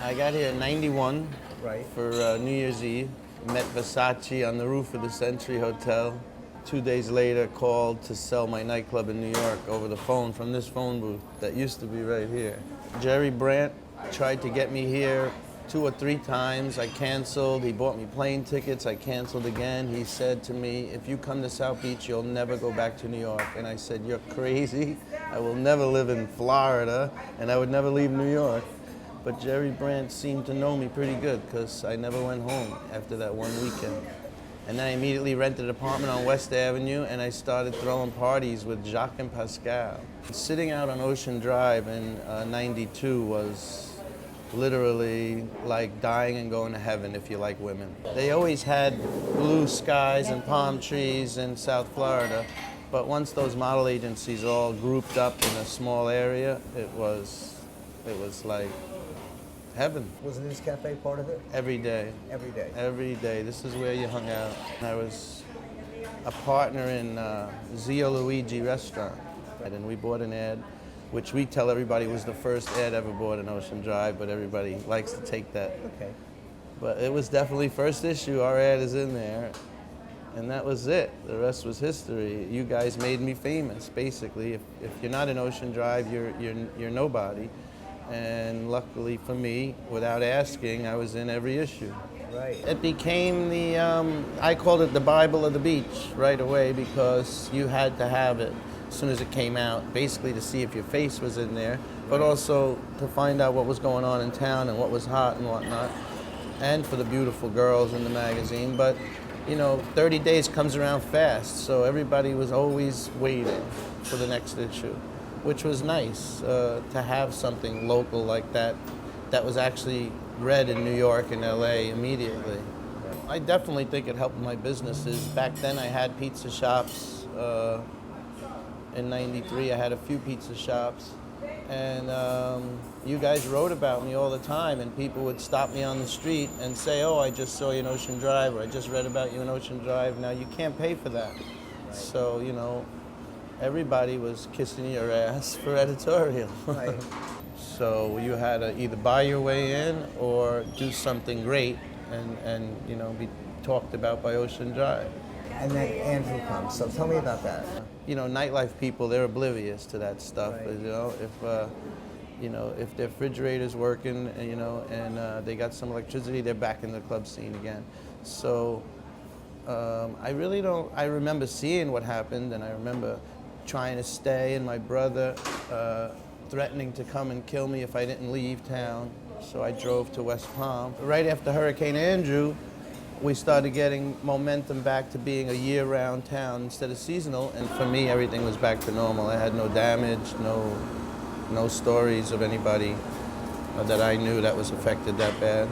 I got here in '91 Right. for New Year's Eve. Met Versace on the roof of the Century Hotel. 2 days later, called to sell my nightclub in New York over the phone from this phone booth that used to be right here. Jerry Brandt tried to get me here 2 or 3 times. I canceled. He bought me plane tickets. I canceled again. He said to me, if you come to South Beach, you'll never go back to New York. And I said, you're crazy. I will never live in Florida, and I would never leave New York. But Jerry Brandt seemed to know me pretty good because I never went home after that one weekend. And then I immediately rented an apartment on West Avenue, and I started throwing parties with Jacques and Pascal. Sitting out on Ocean Drive in '92 was literally like dying and going to heaven if you like women. They always had blue skies and palm trees in South Florida, but once those model agencies all grouped up in a small area, it was like heaven. Was this cafe part of it? Every day. Every day. Every day. This is where you hung out. I was a partner in Zio Luigi restaurant, and we bought an ad, which we tell everybody was the first ad ever bought in Ocean Drive, but everybody likes to take that. Okay. But it was definitely first issue. Our ad is in there, and that was it. The rest was history. You guys made me famous, basically. If you're not in Ocean Drive, you're nobody. And luckily for me, without asking, I was in every issue. Right. It became I called it the Bible of the beach right away because you had to have it as soon as it came out, basically to see if your face was in there, but also to find out what was going on in town and what was hot and whatnot, and for the beautiful girls in the magazine. But, 30 days comes around fast, so everybody was always waiting for the next issue, which was nice to have something local like that that was actually read in New York and LA immediately. I definitely think it helped my businesses. Back then I had pizza shops. In '93 I had a few pizza shops, and you guys wrote about me all the time, and people would stop me on the street and say, oh, I just saw you in Ocean Drive, or I just read about you in Ocean Drive. Now you can't pay for that. Right. So, everybody was kissing your ass for editorial. Right. So you had to either buy your way in or do something great and be talked about by Ocean Drive. And then Andrew comes. So tell me about that. Nightlife people, they're oblivious to that stuff. Right. If their refrigerator's working, and they got some electricity, they're back in the club scene again. So I remember seeing what happened, and I remember trying to stay, and my brother threatening to come and kill me if I didn't leave town. So I drove to West Palm. Right after Hurricane Andrew, we started getting momentum back to being a year-round town instead of seasonal, and for me, everything was back to normal. I had no damage, no stories of anybody that I knew that was affected that bad.